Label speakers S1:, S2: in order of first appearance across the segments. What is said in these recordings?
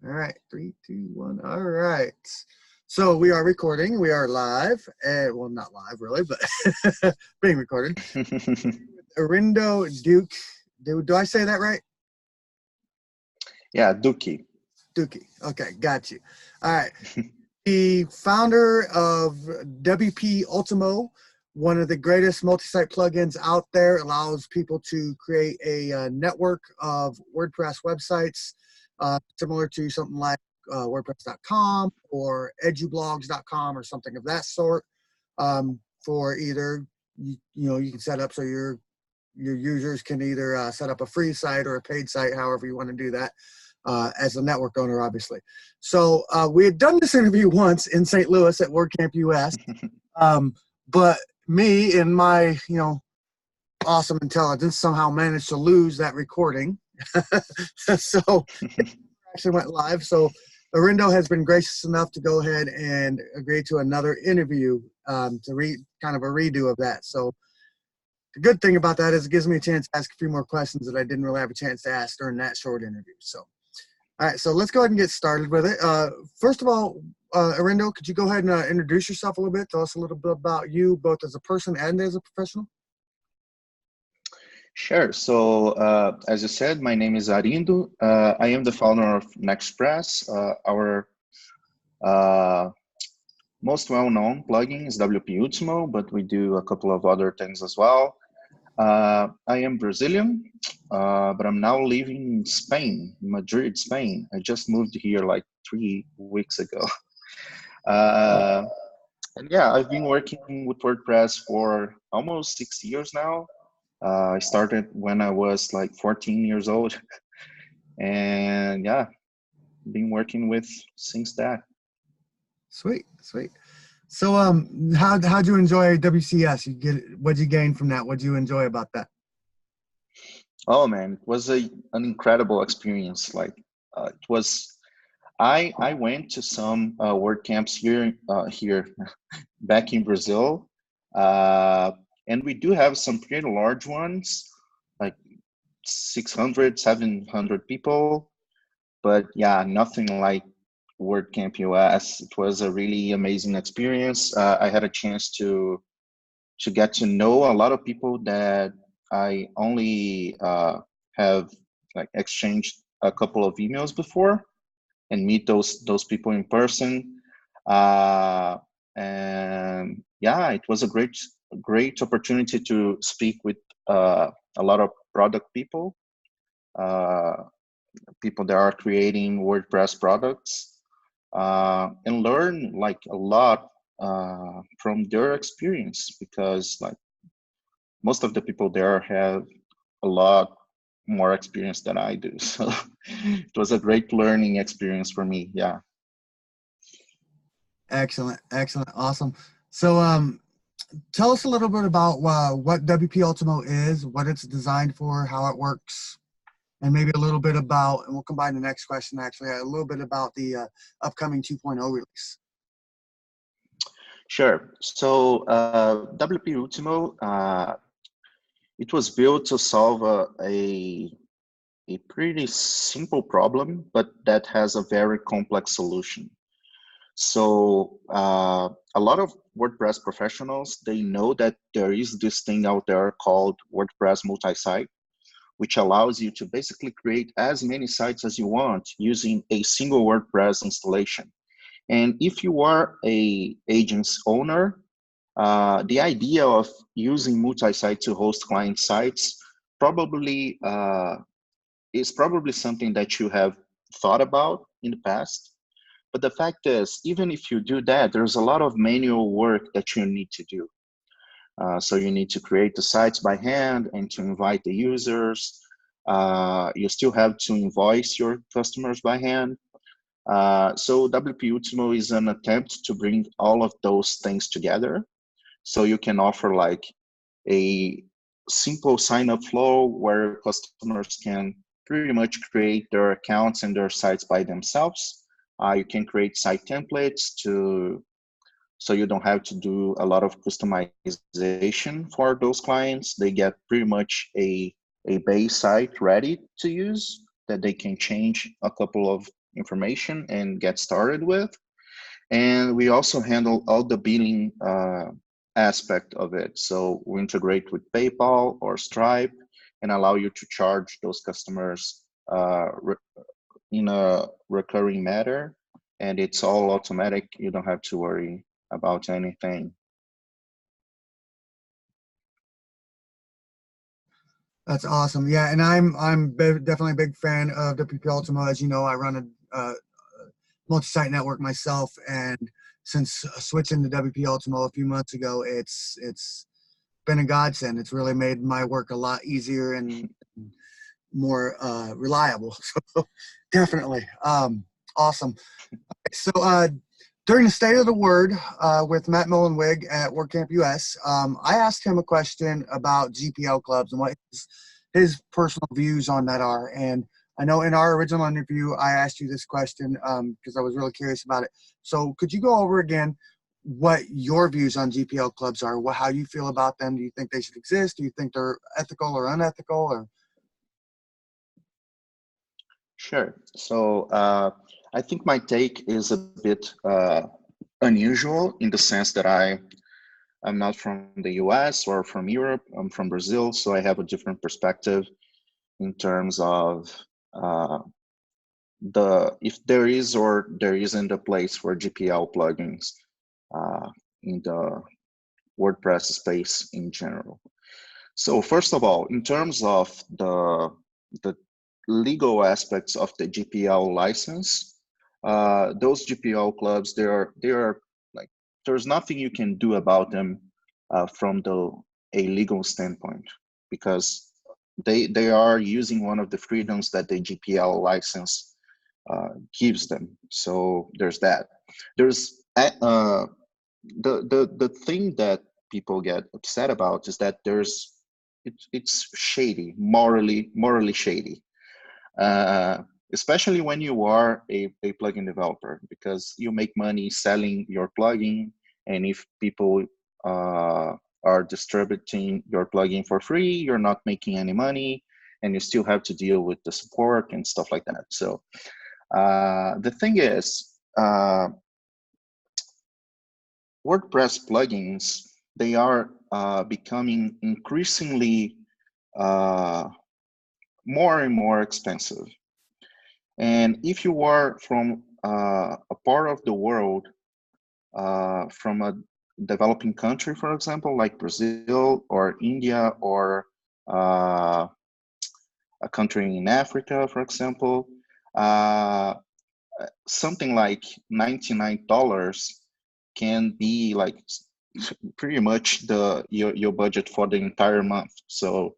S1: All right, 3, 2, 1. All right. So we are recording. We are live. Well, not live really, but being recorded. Arindo Duque. Do I say that right?
S2: Yeah, Duque.
S1: Duque. Okay, got you. All right. The founder of WP Ultimo, one of the greatest multi-site plugins out there, allows people to create a network of WordPress websites, similar to something like WordPress.com or edublogs.com or something of that sort. For either you can set up so your users can either set up a free site or a paid site, however you want to do that. As a network owner, obviously. So we had done this interview once in St. Louis at WordCamp US, but me and my awesome intelligence somehow managed to lose that recording. So it actually went live. So Arindo has been gracious enough to go ahead and agree to another interview to kind of a redo of that. So the good thing about that is it gives me a chance to ask a few more questions that I didn't really have a chance to ask during that short interview. So. All right, so let's go ahead and get started with it. First of all, Arindo, could you go ahead and introduce yourself a little bit? Tell us a little bit about you, both as a person and as a professional.
S2: Sure. So, as you said, my name is Arindo. I am the founder of Nextpress. Our most well-known plugin is WP Ultimo, but we do a couple of other things as well. I am Brazilian, but I'm now living in Spain, Madrid, Spain. I just moved here like 3 weeks ago. And yeah, I've been working with WordPress for almost 6 years now. I started when I was like 14 years old, and yeah, been working with since that.
S1: Sweet, sweet. So, how'd you enjoy WCS? What'd you gain from that? What'd you enjoy about that?
S2: Oh man, it was an incredible experience. Like it was. I went to some WordCamps here back in Brazil, and we do have some pretty large ones, like 600, 700 people. But yeah, nothing like WordCamp US. It was a really amazing experience. I had a chance to get to know a lot of people that I only have like exchanged a couple of emails before, and meet those people in person. And yeah, it was a great opportunity to speak with a lot of product people, uh, people that are creating WordPress products, and learn like a lot from their experience, because like most of the people there have a lot more experience than I do. So it was a great learning experience for me. Yeah.
S1: Excellent, excellent, awesome. So, tell us a little bit about what WP Ultimo is, what it's designed for, how it works, and maybe a little bit about, and we'll combine the next question actually, a little bit about the upcoming 2.0 release.
S2: Sure. So WP Ultimo, it was built to solve a pretty simple problem, but that has a very complex solution. So a lot of WordPress professionals, they know that there is this thing out there called WordPress multi-site, which allows you to basically create as many sites as you want using a single WordPress installation. And if you are a agent's owner, the idea of using multi-site to host client sites probably is probably something that you have thought about in the past. But the fact is, even if you do that, there's a lot of manual work that you need to do. So you need to create the sites by hand and to invite the users. You still have to invoice your customers by hand. So WP Ultimo is an attempt to bring all of those things together. So you can offer like a simple sign-up flow where customers can pretty much create their accounts and their sites by themselves. You can create site templates so you don't have to do a lot of customization for those clients. They get pretty much a base site ready to use that they can change a couple of information and get started with. And we also handle all the billing aspect of it. So we integrate with PayPal or Stripe and allow you to charge those customers in a recurring manner. And it's all automatic. You don't have to worry about anything.
S1: That's awesome. Yeah, and I'm definitely a big fan of WP Ultimo. As you know, I run a multi-site network myself, and since switching to WP Ultimo a few months ago, it's been a godsend. It's really made my work a lot easier and more reliable. So definitely awesome. So during the State of the Word with Matt Mullenweg at WordCamp US, I asked him a question about GPL clubs and what his personal views on that are. And I know in our original interview, I asked you this question because I was really curious about it. So could you go over again what your views on GPL clubs are, how you feel about them? Do you think they should exist? Do you think they're ethical or unethical? Or
S2: Sure. So I think my take is a bit unusual in the sense that I'm not from the US or from Europe. I'm from Brazil, so I have a different perspective in terms of if there is or there isn't a place for GPL plugins in the WordPress space in general. So first of all, in terms of the legal aspects of the GPL license, those GPL clubs, they are like, there's nothing you can do about them from a legal standpoint, because they are using one of the freedoms that the GPL license gives them. So there's that. There's the thing that people get upset about is that it's shady, morally shady, especially when you are a plugin developer, because you make money selling your plugin, and if people are distributing your plugin for free, you're not making any money, and you still have to deal with the support and stuff like that. So the thing is, WordPress plugins, they are becoming increasingly more and more expensive. And if you are from a part of the world, from a developing country, for example, like Brazil or India, or a country in Africa, for example, something like $99 can be like pretty much your budget for the entire month. So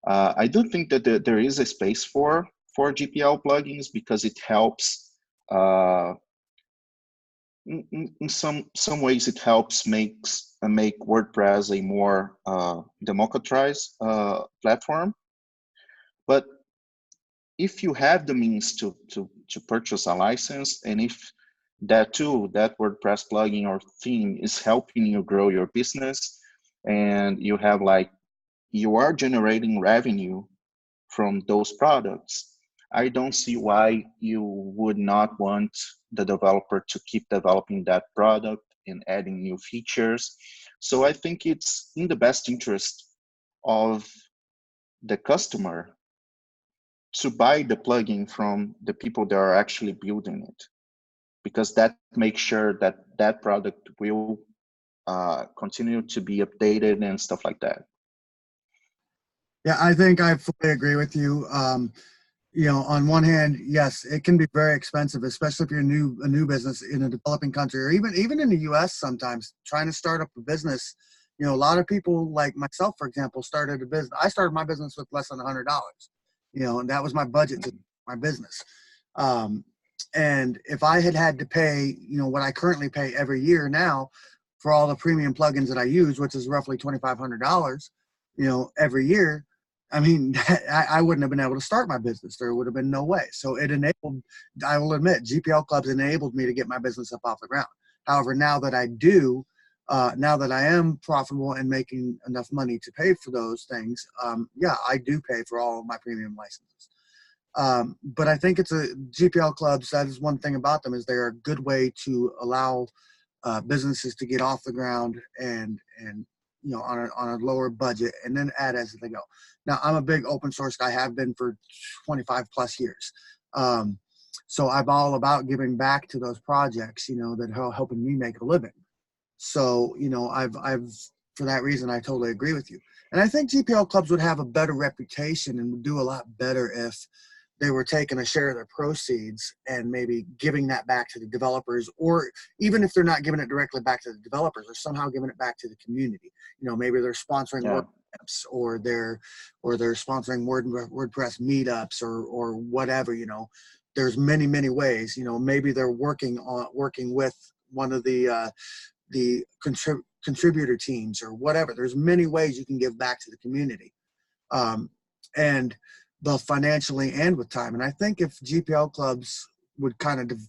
S2: I do think that there is a space for GPL plugins, because it helps in some ways. It helps make WordPress a more democratized platform. But if you have the means to purchase a license, and if that WordPress plugin or theme is helping you grow your business, and you have you are generating revenue from those products, I don't see why you would not want the developer to keep developing that product and adding new features. So I think it's in the best interest of the customer to buy the plugin from the people that are actually building it, because that makes sure that that product will continue to be updated and stuff like that.
S1: yeah, I think I fully agree with you. You know, on one hand, yes, it can be very expensive, especially if you're a new business in a developing country, or even in the U.S. Sometimes trying to start up a business, you know, a lot of people like myself, for example, started a business. I started my business with less than $100, you know, and that was my budget to my business. And if I had to pay, you know, what I currently pay every year now for all the premium plugins that I use, which is roughly $2,500, you know, every year, I mean, I wouldn't have been able to start my business. There would have been no way. So it enabled, I will admit, GPL Clubs enabled me to get my business up off the ground. However, now that I do, now that I am profitable and making enough money to pay for those things, yeah, I do pay for all of my premium licenses. But I think it's a GPL clubs. That is one thing about them, is they're a good way to allow businesses to get off the ground and on a lower budget, and then add as they go. Now, I'm a big open source guy, have been for 25 plus years. So I'm all about giving back to those projects, that are helping me make a living. So, I've for that reason, I totally agree with you. And I think GPL clubs would have a better reputation and would do a lot better if they were taking a share of their proceeds and maybe giving that back to the developers, or even if they're not giving it directly back to the developers, or somehow giving it back to the community. Maybe they're sponsoring WordCamps, or they're sponsoring WordPress meetups, or whatever. There's many ways. Maybe they're working with one of the contributor teams or whatever. There's many ways you can give back to the community. And both financially and with time. And I think if GPL clubs would kind of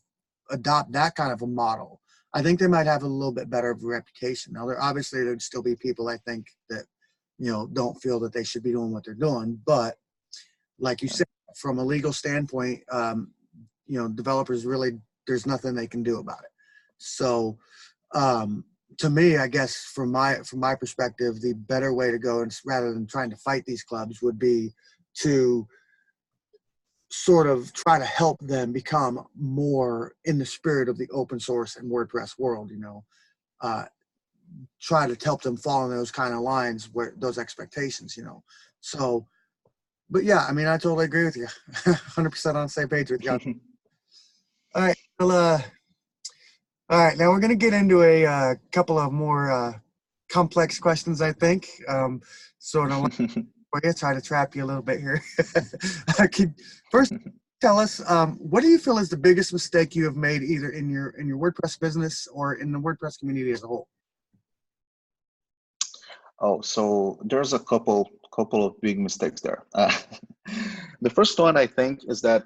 S1: adopt that kind of a model, I think they might have a little bit better of a reputation. Now, obviously there'd still be people, I think, that, don't feel that they should be doing what they're doing. But like you said, from a legal standpoint, developers really, there's nothing they can do about it. So to me, I guess from my perspective, the better way to go, and rather than trying to fight these clubs, would be to sort of try to help them become more in the spirit of the open source and WordPress world, try to help them fall in those kind of lines, where those expectations, So, but yeah, I mean, I totally agree with you. 100% on the same page with you. All right. Well, all right. Now we're going to get into a couple of more complex questions, I think. Sort of for you, try to trap you a little bit here. First, tell us, what do you feel is the biggest mistake you have made, either in your WordPress business or in the WordPress community as a whole?
S2: Oh, so there's a couple of big mistakes there. The first one, I think, is that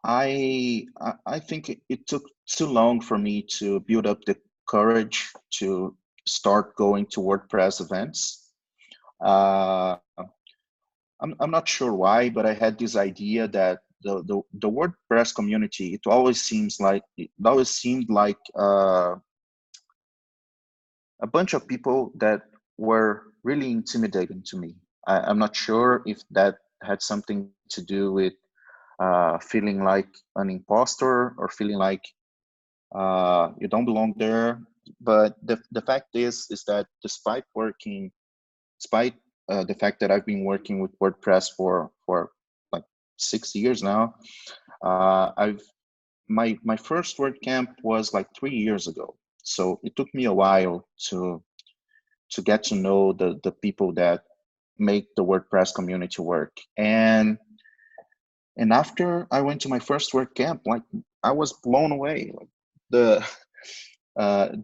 S2: I think it took too long for me to build up the courage to start going to WordPress events. I'm not sure why, but I had this idea that the WordPress community, it always seemed like a bunch of people that were really intimidating to me. I'm not sure if that had something to do with feeling like an imposter, or feeling like you don't belong there. But the fact is that despite the fact that I've been working with WordPress for like 6 years now, my first WordCamp was like 3 years ago. So it took me a while to get to know the people that make the WordPress community work. And after I went to my first WordCamp, like, I was blown away. Like, the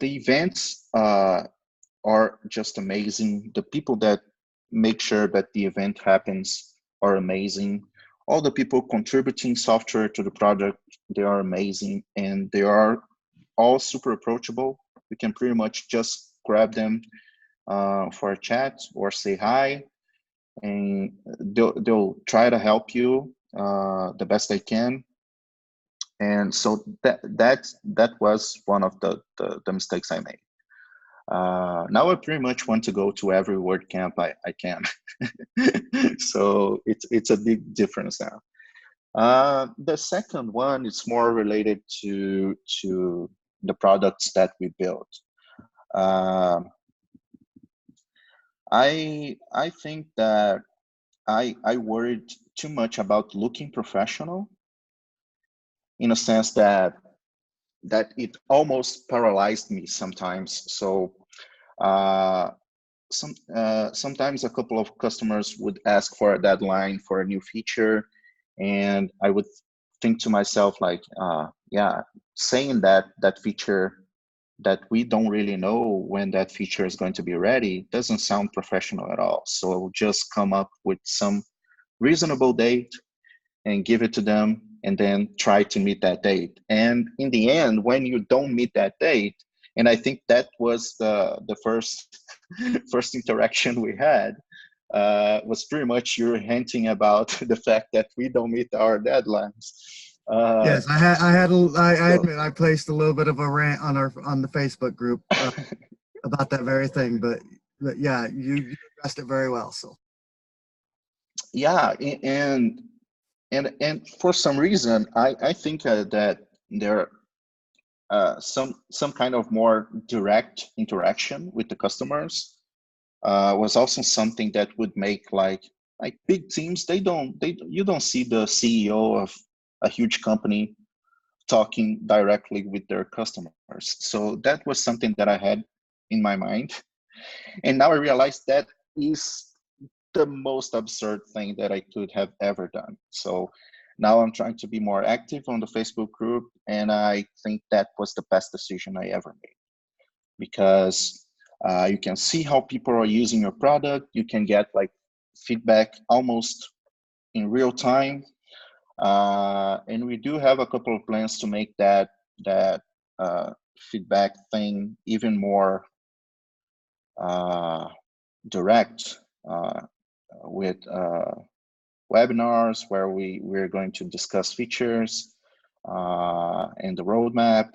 S2: events are just amazing. The people that make sure that the event happens are amazing. All the people contributing software to the project, they are amazing, and they are all super approachable. You can pretty much just grab them for a chat or say hi, and they'll try to help you the best they can. And so that was one of the mistakes I made. Now I pretty much want to go to every WordCamp I can. So it's a big difference now. The second one is more related to the products that we built. I think that I worried too much about looking professional, in a sense that it almost paralyzed me sometimes. So sometimes a couple of customers would ask for a deadline for a new feature, and I would think to myself, like, yeah, saying that feature that we don't really know when that feature is going to be ready doesn't sound professional at all. So I will just come up with some reasonable date and give it to them, and then try to meet that date. And in the end, when you don't meet that date, and I think that was the first interaction we had, was pretty much you're hinting about the fact that we don't meet our deadlines.
S1: Yes, I
S2: So
S1: admit I placed a little bit of a rant on the Facebook group about that very thing, but yeah, you addressed it very well. So
S2: yeah, and for some reason, I think that there some kind of more direct interaction with the customers was also something that would make like big teams, you don't see the CEO of a huge company talking directly with their customers. So that was something that I had in my mind, and now I realize that is the most absurd thing that I could have ever done. So now I'm trying to be more active on the Facebook group, and I think that was the best decision I ever made, because you can see how people are using your product. You can get like feedback almost in real time, and we do have a couple of plans to make that feedback thing even more direct, with webinars where we're going to discuss features and the roadmap,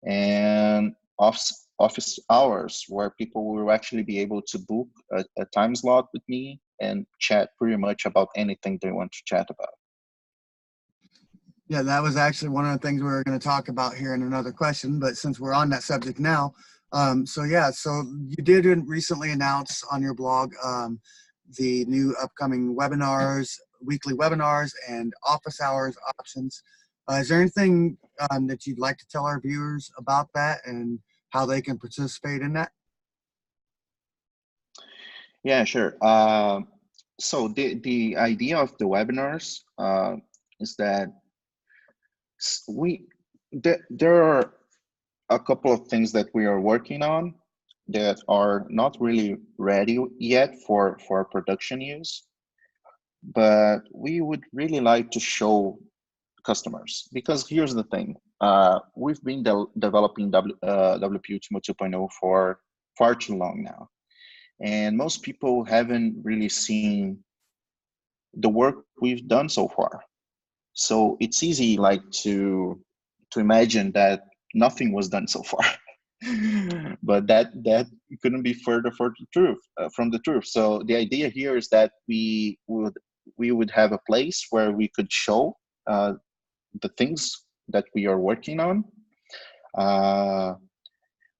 S2: and office hours where people will actually be able to book a time slot with me and chat pretty much about anything they want to chat about.
S1: yeah, that was actually one of the things we were going to talk about here in another question, but since we're on that subject now, so yeah, so you did recently announce on your blog the new upcoming webinars, weekly webinars, and office hours options. Is there anything that you'd like to tell our viewers about that and how they can participate in that?
S2: Yeah, sure. So the idea of the webinars is that there are a couple of things that we are working on that are not really ready yet for production use, but we would really like to show customers, because here's the thing. We've been developing WP Ultimo 2.0 for far too long now, and most people haven't really seen the work we've done so far. So it's easy like to imagine that nothing was done so far. But that couldn't be further for the truth from the truth. So the idea here is that we would have a place where we could show the things that we are working on.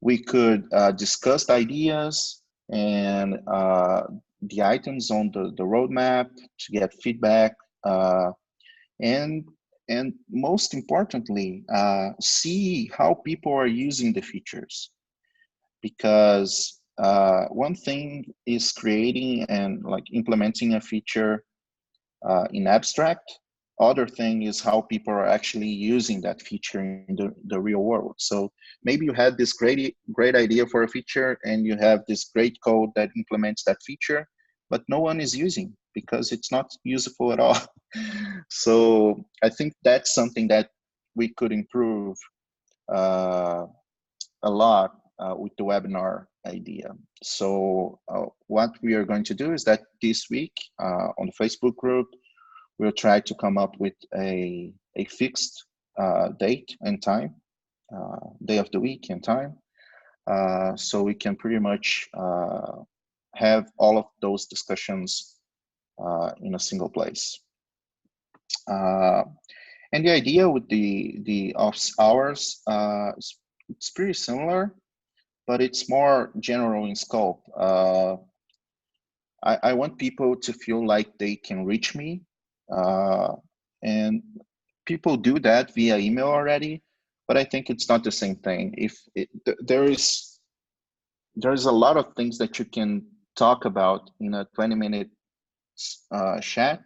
S2: We could discuss the ideas and the items on the roadmap to get feedback, and most importantly, see how people are using the features. Because one thing is creating and like implementing a feature in abstract. Other thing is how people are actually using that feature in the real world. So maybe you had this great idea for a feature, and you have this great code that implements that feature, but no one is using because it's not useful at all. So I think that's something that we could improve a lot with the webinar idea. So what we are going to do is that this week on the Facebook group, we'll try to come up with a fixed date and time, day of the week and time, so we can pretty much have all of those discussions in a single place. And the idea with the office hours, it's pretty similar, but it's more general in scope. I want people to feel like they can reach me, and people do that via email already, but I think it's not the same thing. There's a lot of things that you can talk about in a 20-minute chat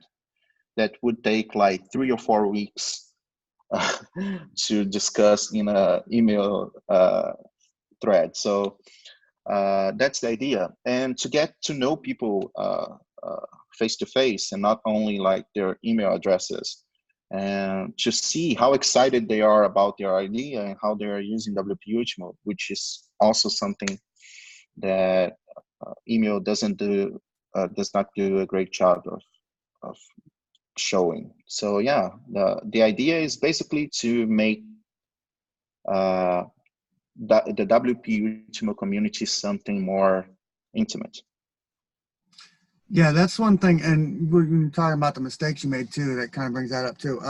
S2: that would take like 3 or 4 weeks to discuss in a email thread. So that's the idea, and to get to know people face to face, and not only like their email addresses, and to see how excited they are about their idea and how they are using WP Ultimo, which is also something that email doesn't do does not do a great job of showing. So yeah, the idea is basically to make the WP Ultimo community something more intimate.
S1: Yeah, that's one thing. And we're talking about the mistakes you made too. That kind of brings that up too.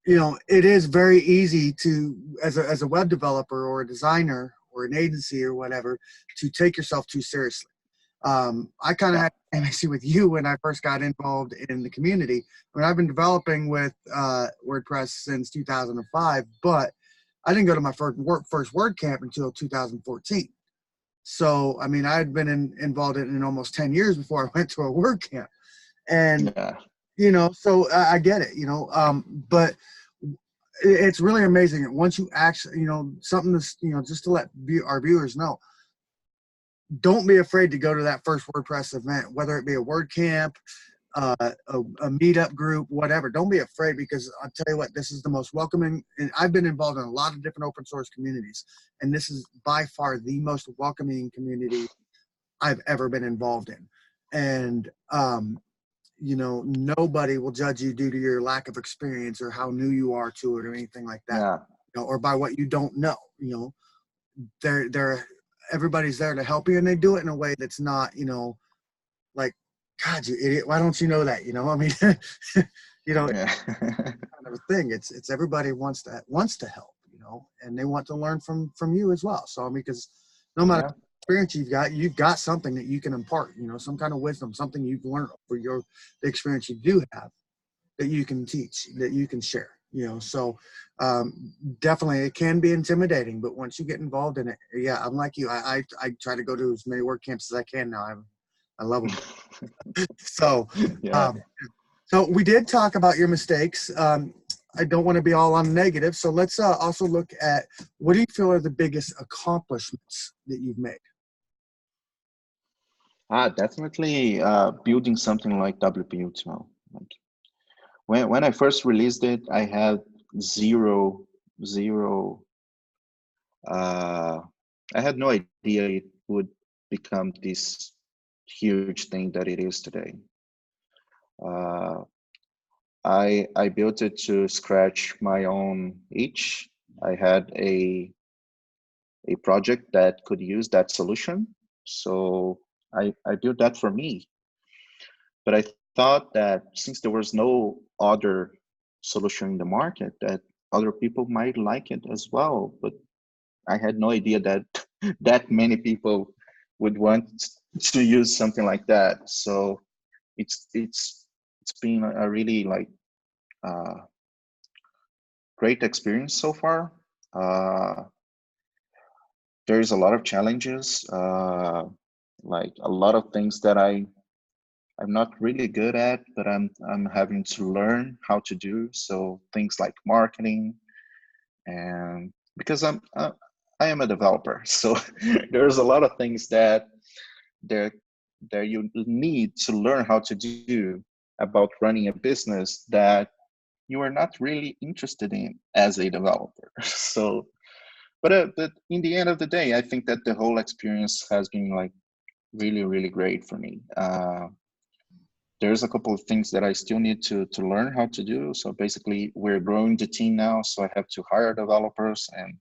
S1: You know, it is very easy to, as a web developer or a designer or an agency or whatever, to take yourself too seriously. I kind of had an issue with you when I first got involved in the community. I mean, I've been developing with WordPress since 2005, but I didn't go to my first WordCamp until 2014. So, I mean, I had been involved in almost 10 years before I went to a WordCamp. And, you know, so I get it, you know, but it's really amazing. Once you actually, you know, something to, you know, just to let our viewers know, don't be afraid to go to that first WordPress event, whether it be a WordCamp, a meetup group, whatever. Don't be afraid, because I'll tell you what, this is the most welcoming. And I've been involved in a lot of different open source communities, and this is by far the most welcoming community I've ever been involved in. And, you know, nobody will judge you due to your lack of experience or how new you are to it or anything like that, you know, or by what you don't know. You know, everybody's there to help you, and they do it in a way that's not, you know, like, God, you idiot, why don't you know that? You know, I mean, you know, kind of a thing. It's everybody wants to help, you know, and they want to learn from you as well. So I mean, because no matter what experience you've got something that you can impart, you know, some kind of wisdom, something you've learned for the experience you do have, that you can teach, that you can share, you know. So definitely it can be intimidating, but once you get involved in it, yeah, I'm like you. I try to go to as many WordCamps as I can now. I love them. So so we did talk about your mistakes. I don't want to be all on negative, so let's also look at, what do you feel are the biggest accomplishments that you've made?
S2: Definitely building something like WP Ultimo. Like when I first released it, I had zero. I had no idea it would become this huge thing that it is today. I built it to scratch my own itch. I had a project that could use that solution, so I built that for me. But I thought that since there was no other solution in the market, that other people might like it as well. But I had no idea that that many people would want to use something like that. So it's been a really like great experience so far. There's a lot of challenges, like a lot of things that I'm not really good at, but I'm having to learn how to do. So things like marketing, and because I am a developer, so there's a lot of things that there you need to learn how to do about running a business that you are not really interested in as a developer. So, but in the end of the day, I think that the whole experience has been like really great for me. There's a couple of things that I still need to learn how to do. So basically, we're growing the team now, so I have to hire developers, and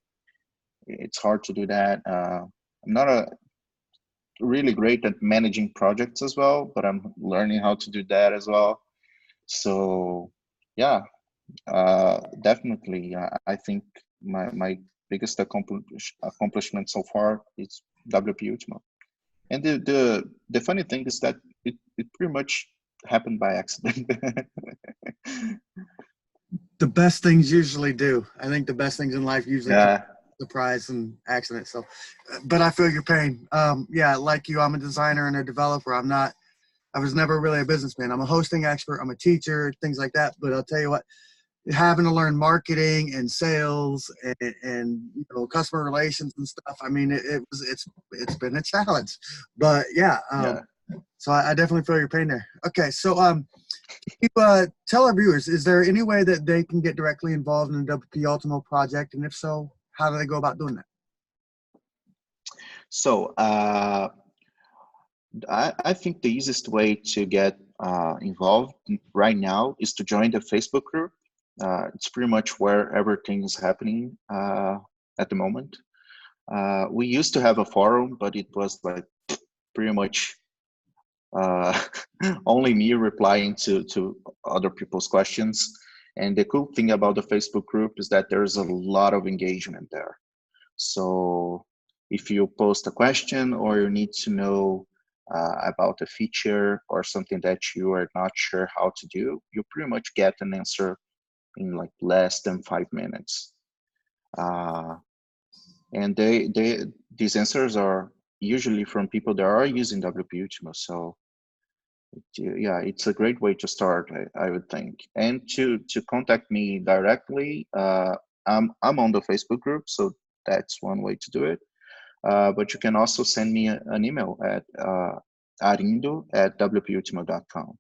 S2: it's hard to do that. I'm not really great at managing projects as well, but I'm learning how to do that as well. So yeah, definitely, I think my biggest accomplishment so far is WP Ultimo. And the funny thing is that it pretty much happened by accident.
S1: The best things usually do. I think the best things in life usually come surprise and accident. So, but I feel your pain. Yeah, like you, I'm a designer and a developer. I was never really a businessman. I'm a hosting expert. I'm a teacher, things like that. But I'll tell you what, having to learn marketing and sales and you know, customer relations and stuff. I mean, it's been a challenge, but yeah. So I definitely feel your pain there. Okay, so you, tell our viewers, is there any way that they can get directly involved in the WP Ultimo project, and if so, how do they go about doing that?
S2: So I think the easiest way to get involved right now is to join the Facebook group. It's pretty much where everything is happening at the moment. We used to have a forum, but it was like pretty much only me replying to other people's questions. And the cool thing about the Facebook group is that there's a lot of engagement there. So if you post a question or you need to know about a feature or something that you are not sure how to do, you pretty much get an answer in like less than 5 minutes. And these answers are usually from people that are using WP Ultimo. So yeah, it's a great way to start, I would think. And to contact me directly, I'm on the Facebook group, so that's one way to do it. But you can also send me an email at arindo@wpultimo.com.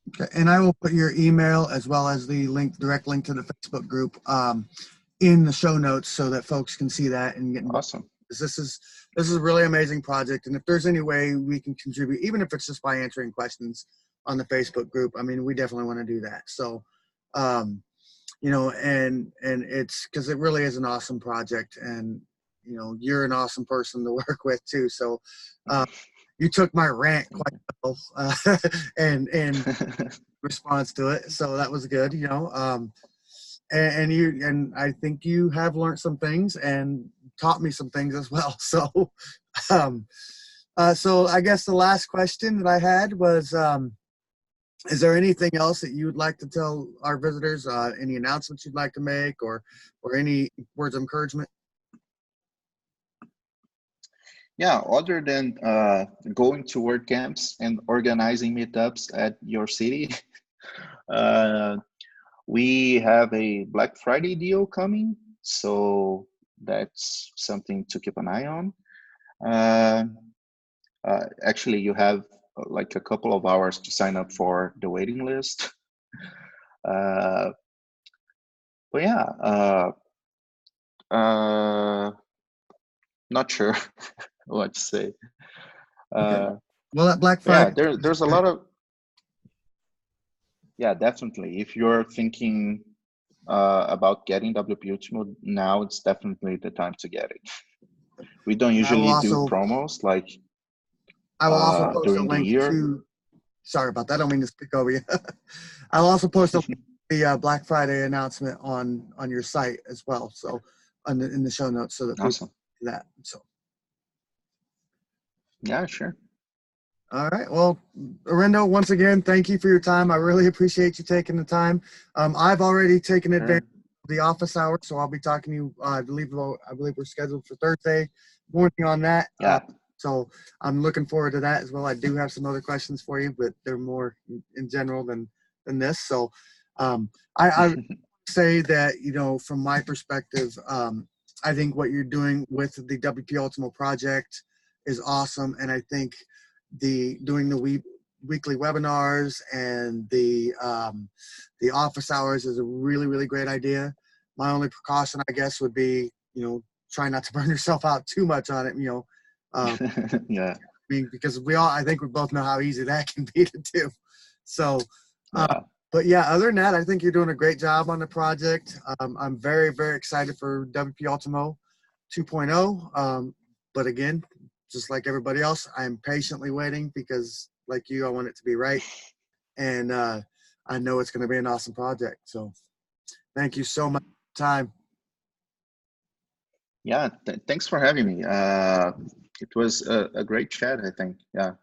S1: Okay, and I will put your email as well as the direct link to the Facebook group in the show notes so that folks can see that and get involved.
S2: Awesome.
S1: This is a really amazing project, and if there's any way we can contribute, even if it's just by answering questions on the Facebook group, I mean, we definitely want to do that. So, you know, and it's because it really is an awesome project, and you know, you're an awesome person to work with too. So, you took my rant quite well, and response to it, so that was good. You know, and I think you have learned some things and taught me some things as well. So, so I guess the last question that I had was, is there anything else that you would like to tell our visitors? Any announcements you'd like to make, or any words of encouragement?
S2: Yeah, other than going to WordCamps and organizing meetups at your city, we have a Black Friday deal coming, so that's something to keep an eye on. Actually, you have like a couple of hours to sign up for the waiting list. But yeah, not sure what to say.
S1: Okay. Well, at Black Friday,
S2: yeah, there's a lot of, yeah, definitely. If you're thinking about getting WP Ultimo now, it's definitely the time to get it. We don't usually do promos like
S1: I will also post a
S2: during the
S1: link
S2: year.
S1: to. Sorry about that. I don't mean to speak over you. I'll also post the Black Friday announcement on your site as well. So in the show notes, so that people
S2: Awesome.
S1: see that. So.
S2: Yeah, sure.
S1: All right. Well, Arindo, once again, thank you for your time. I really appreciate you taking the time. I've already taken advantage of the office hours, so I'll be talking to you. I believe we're scheduled for Thursday morning on that.
S2: Yeah.
S1: So I'm looking forward to that as well. I do have some other questions for you, but they're more in general than this. So I say that, you know, from my perspective, I think what you're doing with the WP Ultimo project is awesome, and I think doing the weekly webinars and the office hours is a really great idea. My only precaution, I guess, would be, you know, try not to burn yourself out too much on it. You know,
S2: yeah.
S1: I mean, because I think we both know how easy that can be to do. So,
S2: yeah.
S1: But yeah, other than that, I think you're doing a great job on the project. I'm very excited for WP Ultimo 2.0. But again, just like everybody else, I'm patiently waiting because, like you, I want it to be right. And I know it's going to be an awesome project. So thank you so much for your time.
S2: Yeah, thanks for having me. It was a great chat, I think. Yeah.